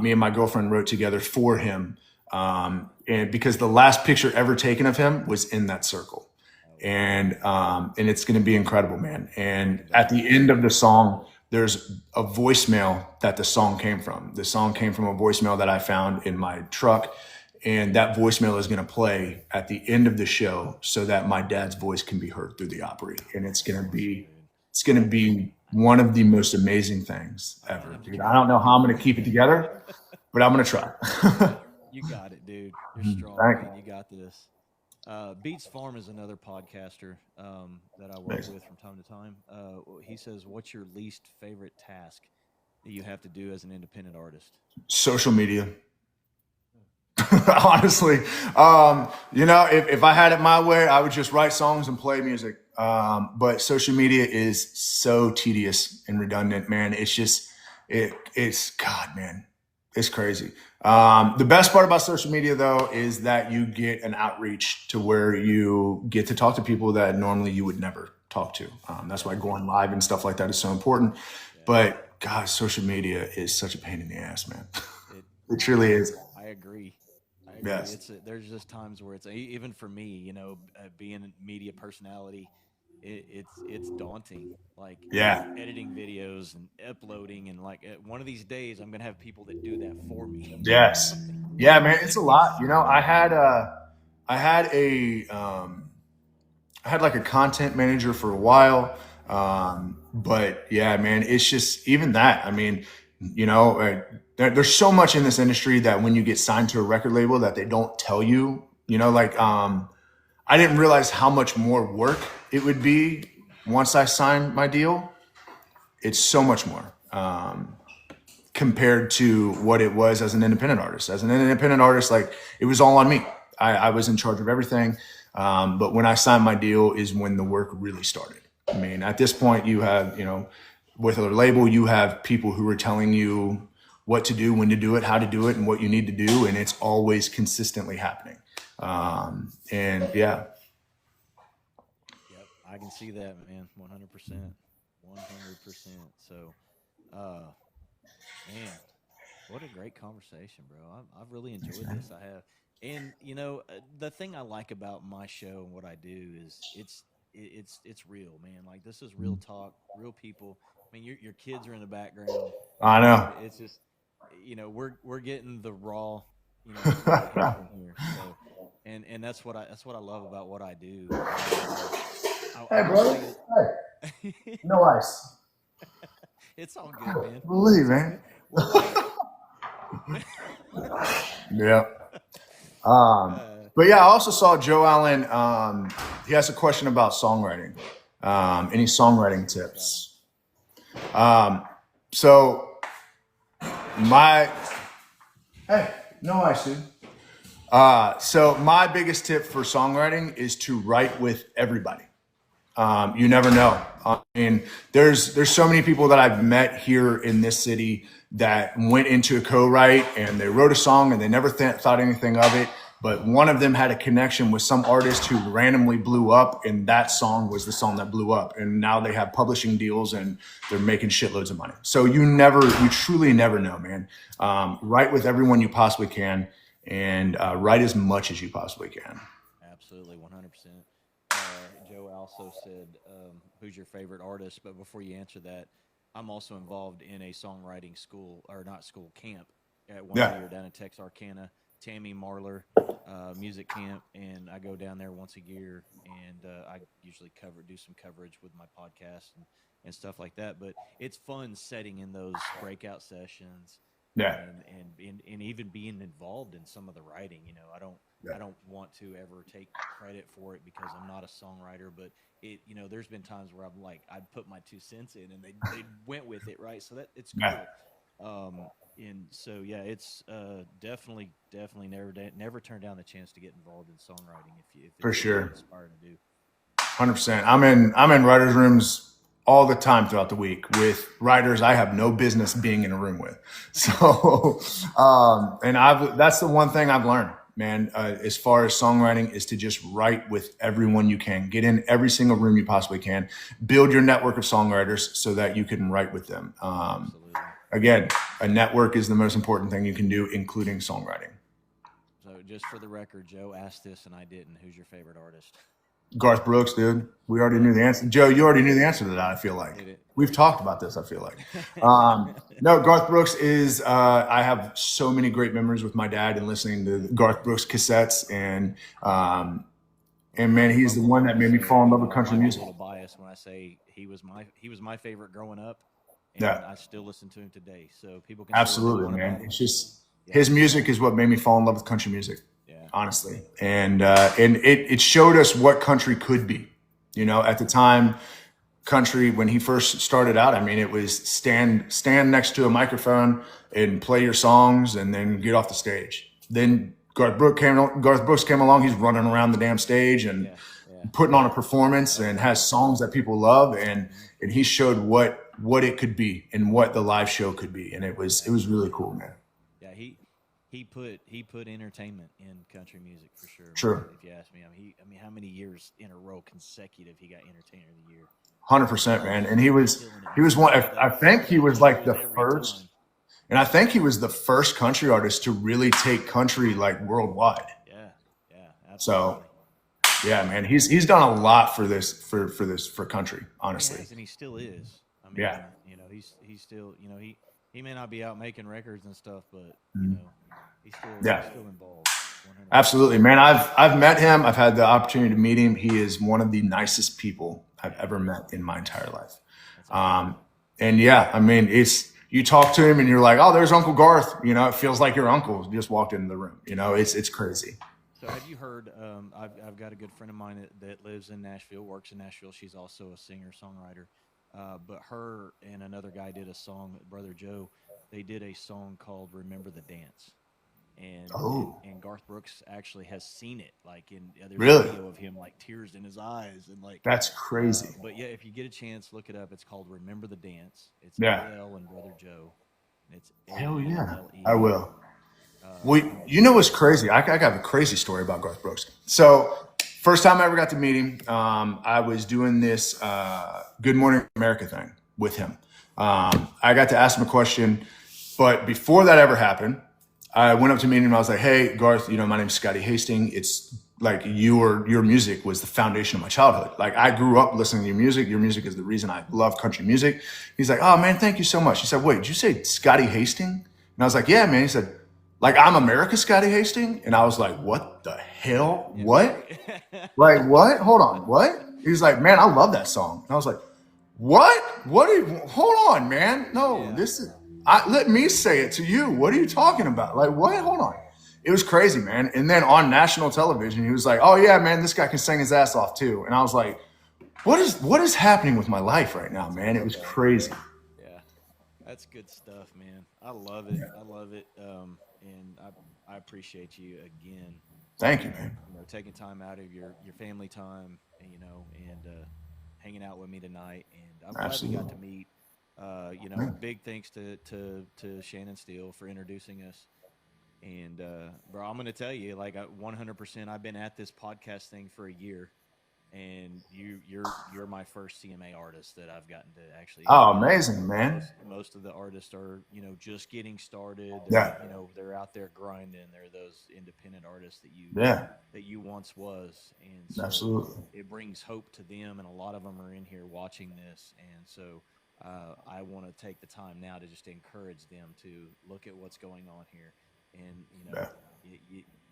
me and my girlfriend wrote together for him. And because the last picture ever taken of him was in that circle. And it's going to be incredible, man. And at the end of the song, there's a voicemail that the song came from. The song came from a voicemail that I found in my truck. And that voicemail is going to play at the end of the show so that my dad's voice can be heard through the Opry. And it's going to be one of the most amazing things ever, dude. I don't know how I'm going to keep it together, but I'm going to try. You got it, dude. You're strong, man. You got this. Beats Farm is another podcaster that I work with from time to time. He says, what's your least favorite task that you have to do as an independent artist? Social media. Honestly, if I had it my way, I would just write songs and play music. But social media is so tedious and redundant, man. It's just, God, man, it's crazy. The best part about social media though, is that you get an outreach to where you get to talk to people that normally you would never talk to. That's why going live and stuff like that is so important. Yeah. But gosh, social media is such a pain in the ass, man. It truly is. I agree. Yes. There's just times where it's even for me, being a media personality, it's daunting. Like editing videos and uploading, and like one of these days I'm gonna have people that do that for me. Yes. Yeah, man, it's a lot. I had like a content manager for a while, but yeah, man, it's just even that. I mean, There's so much in this industry that when you get signed to a record label that they don't tell you, I didn't realize how much more work it would be once I signed my deal. It's so much more compared to what it was as an independent artist. As an independent artist, like, it was all on me. I was in charge of everything. But when I signed my deal is when the work really started. I mean, at this point you have, with a label, you have people who are telling you what to do, when to do it, how to do it, and what you need to do. And it's always consistently happening. And yeah. Yep, I can see that, man. 100%. 100%. So, man, what a great conversation, bro. I've really enjoyed this. I have. And the thing I like about my show and what I do is it's real, man. Like, this is real talk, real people. I mean, your kids are in the background. I know. It's just, we're getting the raw, from here. So, and that's what I love about what I do. Hey, brother. Hey. No ice. It's all good, man. Believe, man. Yeah. But yeah, I also saw Joe Allen. He has a question about songwriting. Any songwriting tips? Hey, no ice, dude. So my biggest tip for songwriting is to write with everybody. You never know. I mean, there's so many people that I've met here in this city that went into a co-write and they wrote a song and they never thought anything of it. But one of them had a connection with some artist who randomly blew up, and that song was the song that blew up. And now they have publishing deals and they're making shitloads of money. So you truly never know, man. Write with everyone you possibly can, and write as much as you possibly can. Absolutely, 100%. Joe also said, who's your favorite artist? But before you answer that, I'm also involved in a songwriting school, or not school, camp at one year down in Texarkana. Tammy Marler music camp, and I go down there once a year, and I usually do some coverage with my podcast and stuff like that. But it's fun setting in those breakout sessions, and even being involved in some of the writing. I don't want to ever take credit for it because I'm not a songwriter, but there's been times where I'm like, I'd put my 2 cents in and they went with it, right? So that it's cool. And so, yeah, it's definitely never turn down the chance to get involved in songwriting if for sure inspired to do. 100%. I'm in writers' rooms all the time throughout the week with writers I have no business being in a room with. So, that's the one thing I've learned, man, as far as songwriting, is to just write with everyone you can. Get in every single room you possibly can. Build your network of songwriters so that you can write with them. Again, a network is the most important thing you can do, including songwriting. So just for the record, Joe asked this and I didn't. Who's your favorite artist? Garth Brooks, dude. We already knew the answer. Joe, you already knew the answer to that, I feel like. We've talked about this, I feel like. No, Garth Brooks is, I have so many great memories with my dad and listening to Garth Brooks cassettes. And man, he's the one that made me fall in love with country music. I'm a little biased when I say he was my favorite growing up. And I still listen to him today. So people can absolutely, man. It's just his music is what made me fall in love with country music. Yeah. Honestly. And it showed us what country could be. At the time, country, when he first started out, I mean, it was stand next to a microphone and play your songs and then get off the stage. Then Garth Brooks came along. He's running around the damn stage and putting on a performance and has songs that people love. And he showed what it could be and what the live show could be. And it was really cool, man. Yeah. He put entertainment in country music for sure. Sure. If you ask me, I mean, how many years in a row consecutive he got Entertainer of the Year? 100%, man. And he was one. I think he was like the first, and I think he was the first country artist to really take country like worldwide. Yeah, absolutely. So, yeah, man, he's done a lot for country, honestly. He has, and he still is. I mean, he's still, he may not be out making records and stuff, but he's still involved. 100%. Absolutely, man. I've met him. I've had the opportunity to meet him. He is one of the nicest people I've ever met in my entire life. And yeah, I mean, you talk to him and you're like, oh, there's Uncle Garth. You know, it feels like your uncle just walked into the room. You know, it's crazy. So have you heard? I've got a good friend of mine that lives in Nashville, works in Nashville. She's also a singer songwriter. But her and another guy did a song, Brother Joe. They did a song called "Remember the Dance," and Oh, and Garth Brooks actually has seen it. Like there's a really? video of him like tears in his eyes and like. That's crazy. But yeah, if you get a chance, look it up. It's called "Remember the Dance." It's Yeah. AL and Brother Joe. And it's Hell yeah. ALE. I will. Well, you know what's crazy? I got a crazy story about Garth Brooks. So, first time I ever got to meet him, I was doing this Good Morning America thing with him. I got to ask him a question, but before that ever happened, I went up to meet him and I was like, hey, Garth, you know, my name's Scotty Hasting. It's like your music was the foundation of my childhood. Like I grew up listening to your music. Your music is the reason I love country music. He's like, oh man, thank you so much. He said, wait, did you say Scotty Hasting? And I was like, yeah, man. He said, like I'm America's Scotty Hasting? And I was like, what the hell? What? Like what? Hold on, what? He was like, man, I love that song. And I was like, what? What are you, hold on, man. No, this is, let me say it to you. What are you talking about? Like what? Hold on. It was crazy, man. And then on national television, he was like, oh yeah, man, this guy can sing his ass off too. And I was like, what is happening with my life right now, man? It was crazy. Yeah, that's good stuff, man. I love it. I love it. And I appreciate you again. Thank you, man. You know, taking time out of your family time, you know, and hanging out with me tonight. And I'm glad we got to meet. You know, big thanks to Shannon Steele for introducing us. And bro, I'm gonna tell you, like 100%, I've been at this podcast thing for a year, and you're my first CMA artist that I've gotten to actually. Oh, amazing, man. Most of the artists are, you know, just getting started. Yeah. You know, they're out there grinding. They're those independent artists that you once was, and so Absolutely. it brings hope to them. And a lot of them are in here watching this, and so. I want to take the time now to just encourage them to look at what's going on here, and you know,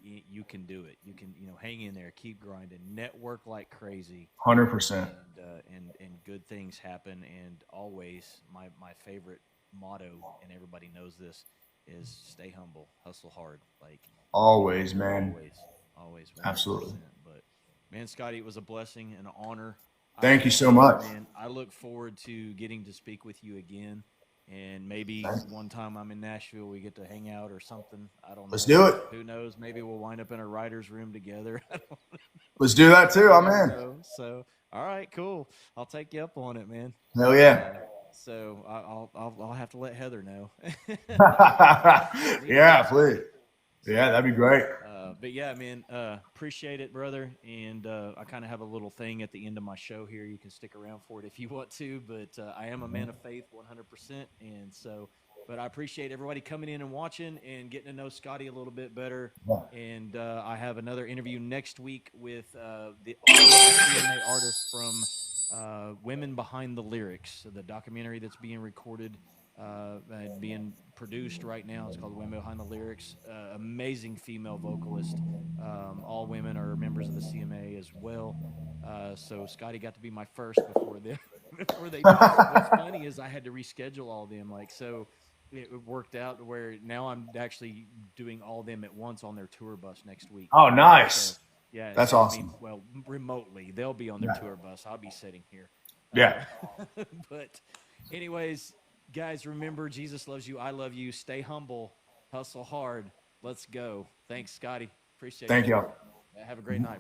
you can do it. You can, you know, hang in there, keep grinding, network like crazy. 100%. And good things happen. And always, my favorite motto, and everybody knows this, is stay humble, hustle hard. Like Always, man. Always. 100%. Absolutely. But man, Scotty, it was a blessing, an honor. Thank you so much. Man, I look forward to getting to speak with you again. And maybe one time I'm in Nashville, we get to hang out or something. I don't know. Let's do it. Who knows? Maybe we'll wind up in a writer's room together. Let's do that too. I'm in. So, all right, cool. I'll take you up on it, man. Hell yeah. So I'll have to let Heather know. Yeah, please. Yeah, that'd be great. But yeah, man, appreciate it, brother. And I kind of have a little thing at the end of my show here. You can stick around for it if you want to. But I am a man of faith, 100%. And so, but I appreciate everybody coming in and watching and getting to know Scotty a little bit better. And I have another interview next week with the CMA artist from Women Behind the Lyrics, the documentary that's being recorded. Being produced right now. It's called Women Behind the Lyrics. Amazing female vocalist. All women are members of the CMA as well. So Scotty got to be my first before them. Before they. What's funny is I had to reschedule all of them. Like so, it worked out where now I'm actually doing all of them at once on their tour bus next week. Oh, nice. So, yeah, that's awesome. Well, remotely they'll be on their tour bus. I'll be sitting here. Yeah. But, anyways. Guys, remember, Jesus loves you. I love you. Stay humble. Hustle hard. Let's go. Thanks, Scotty. Appreciate it. Thank y'all. Have a great night.